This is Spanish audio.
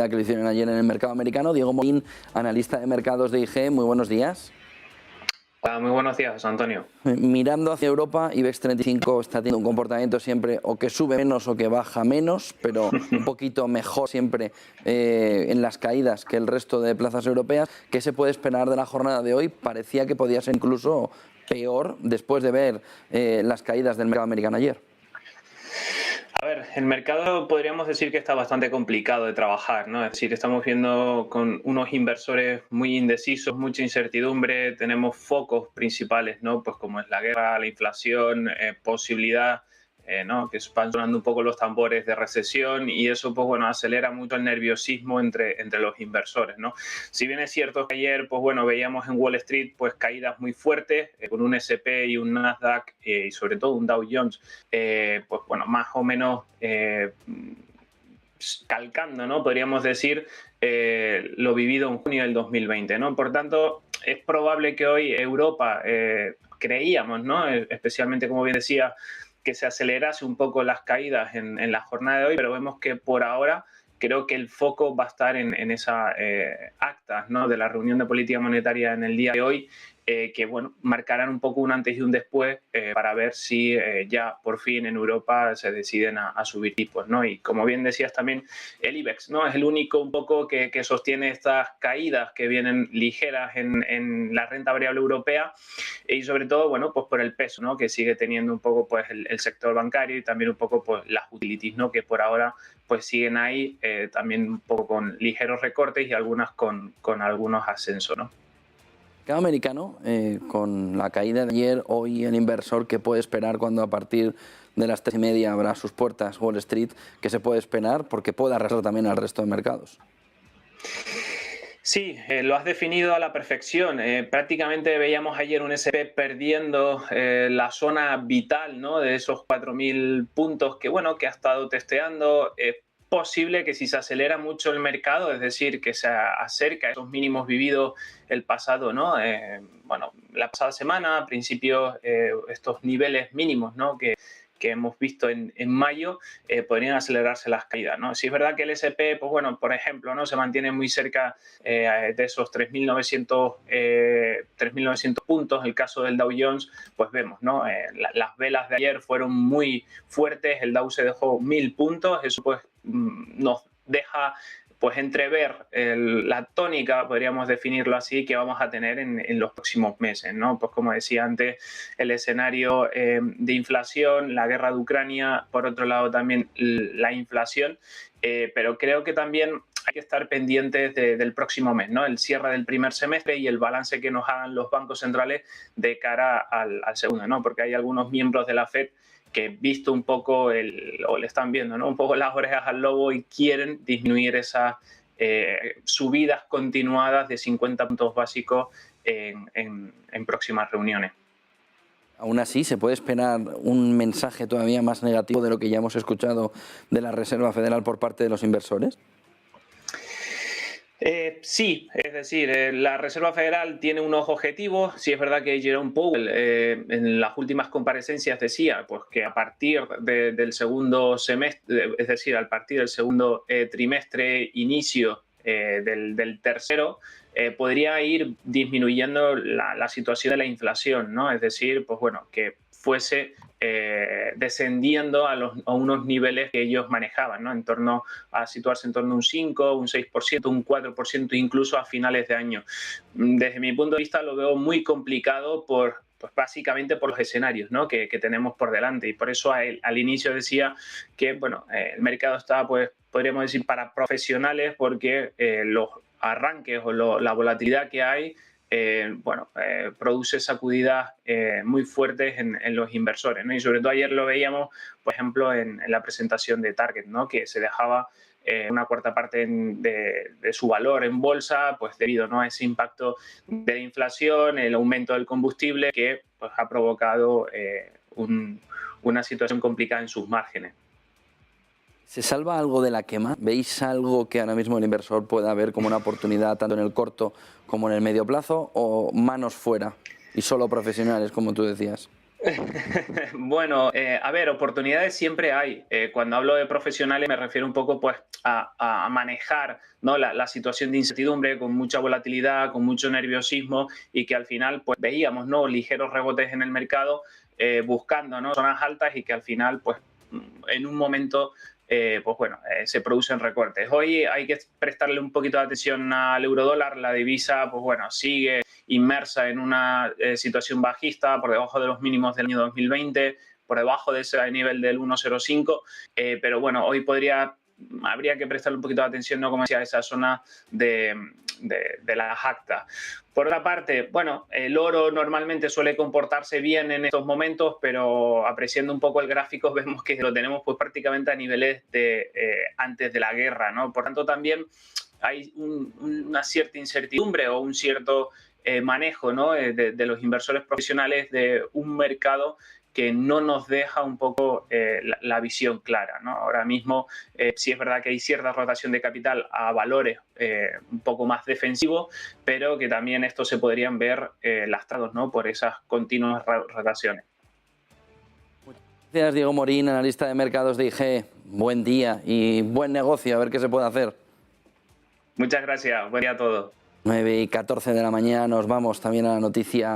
que lo hicieron ayer en el mercado americano. Diego Morín, analista de mercados de IG, muy buenos días. Hola, muy buenos días, Antonio. Mirando hacia Europa, IBEX 35 está teniendo un comportamiento siempre o que sube menos o que baja menos, pero un poquito mejor siempre en las caídas que el resto de plazas europeas. ¿Qué se puede esperar de la jornada de hoy? Parecía que podía ser incluso peor después de ver las caídas del mercado americano ayer. A ver, el mercado podríamos decir que está bastante complicado de trabajar, ¿no? Es decir, estamos viendo con unos inversores muy indecisos, mucha incertidumbre, tenemos focos principales, ¿no? Pues como es la guerra, la inflación, posibilidad, ¿no? Que van sonando un poco los tambores de recesión y eso, pues bueno, acelera mucho el nerviosismo entre los inversores, ¿no? Si bien es cierto que ayer, pues bueno, veíamos en Wall Street, pues caídas muy fuertes, con un S&P y un Nasdaq y sobre todo un Dow Jones, pues bueno, más o menos calcando, ¿no? Podríamos decir, lo vivido en junio del 2020, ¿no? Por tanto, es probable que hoy Europa, creíamos, ¿no? Especialmente, como bien decía, que se acelerase un poco las caídas en la jornada de hoy, pero vemos que por ahora creo que el foco va a estar en esa actas, ¿no? De la reunión de política monetaria en el día de hoy, que bueno, marcarán un poco un antes y un después para ver si ya por fin en Europa se deciden a subir tipos, ¿no? Y como bien decías también, el IBEX, ¿no? Es el único un poco que sostiene estas caídas que vienen ligeras en la renta variable europea y sobre todo, bueno, pues por el peso, ¿no? Que sigue teniendo un poco pues el sector bancario y también un poco pues las utilities, ¿no? Que por ahora pues siguen ahí también un poco con ligeros recortes y algunas con algunos ascensos, ¿no? Mercado americano, con la caída de ayer, hoy el inversor, ¿qué puede esperar cuando a partir de las 3:30 abra sus puertas Wall Street? ¿Qué se puede esperar? Porque puede arrasar también al resto de mercados. Sí, lo has definido a la perfección. Prácticamente veíamos ayer un S&P perdiendo la zona vital, ¿no? De esos 4.000 puntos que, bueno, que ha estado testeando. Es posible que si se acelera mucho el mercado, es decir, que se acerca a esos mínimos vividos el pasado, ¿no? Bueno, la pasada semana, a principios, estos niveles mínimos, ¿no? Que hemos visto en mayo, podrían acelerarse las caídas, ¿no? Si es verdad que el S&P, pues bueno, por ejemplo, ¿no? Se mantiene muy cerca de esos 3.900 puntos. El caso del Dow Jones, pues vemos, ¿no? Las velas de ayer fueron muy fuertes, el Dow se dejó 1.000 puntos, eso pues nos deja pues entrever la tónica, podríamos definirlo así, que vamos a tener en los próximos meses, ¿no? Pues como decía antes, el escenario de inflación, la guerra de Ucrania, por otro lado también la inflación, pero creo que también hay que estar pendientes del próximo mes, ¿no? El cierre del primer semestre y el balance que nos hagan los bancos centrales de cara al segundo, ¿no? Porque hay algunos miembros de la FED que visto un poco o le están viendo, ¿no? Un poco las orejas al lobo y quieren disminuir esas subidas continuadas de 50 puntos básicos en próximas reuniones. Aún así, ¿se puede esperar un mensaje todavía más negativo de lo que ya hemos escuchado de la Reserva Federal por parte de los inversores? Sí, es decir, la Reserva Federal tiene unos objetivos. Sí es verdad que Jerome Powell en las últimas comparecencias decía pues, que a partir del segundo semestre, es decir, a partir del segundo trimestre, inicio del tercero, podría ir disminuyendo la situación de la inflación, ¿no? Es decir, pues bueno, que fuese descendiendo a unos niveles que ellos manejaban, ¿no? A situarse en torno a un 5, un 6%, un 4%, incluso a finales de año. Desde mi punto de vista lo veo muy complicado pues básicamente por los escenarios, ¿no? que tenemos por delante. Y por eso al inicio decía que bueno, el mercado está, pues, podríamos decir, para profesionales porque los arranques o la volatilidad que hay produce sacudidas muy fuertes en los inversores, ¿no? Y sobre todo ayer lo veíamos, por ejemplo, en la presentación de Target, ¿no? Que se dejaba una cuarta parte de su valor en bolsa, pues debido, ¿no? a ese impacto de la inflación, el aumento del combustible, que pues, ha provocado una situación complicada en sus márgenes. ¿Se salva algo de la quema? ¿Veis algo que ahora mismo el inversor pueda ver como una oportunidad tanto en el corto como en el medio plazo o manos fuera y solo profesionales, como tú decías? Bueno, a ver, oportunidades siempre hay. Cuando hablo de profesionales me refiero un poco pues a manejar, ¿no? La situación de incertidumbre con mucha volatilidad, con mucho nerviosismo y que al final pues veíamos, ¿no? Ligeros rebotes en el mercado buscando, ¿no? Zonas altas y que al final pues en un momento pues bueno, se producen recortes. Hoy hay que prestarle un poquito de atención al eurodólar, la divisa pues bueno, sigue inmersa en una situación bajista por debajo de los mínimos del año 2020, por debajo de ese nivel del 1,05, pero bueno, hoy habría que prestarle un poquito de atención, ¿no? Como decía, a esa zona de la acta. Por otra parte, bueno, el oro normalmente suele comportarse bien en estos momentos, pero apreciando un poco el gráfico vemos que lo tenemos pues prácticamente a niveles de antes de la guerra, ¿no? Por tanto, también hay una cierta incertidumbre o un cierto manejo, ¿no? de los inversores profesionales de un mercado que no nos deja un poco la visión clara, ¿no? Ahora mismo sí es verdad que hay cierta rotación de capital a valores un poco más defensivos, pero que también estos se podrían ver lastrados, ¿no? Por esas continuas rotaciones. Gracias, Diego Morín, analista de mercados de IG. Buen día y buen negocio, a ver qué se puede hacer. Muchas gracias, buen día a todos. 9:14 de la mañana, nos vamos también a la noticia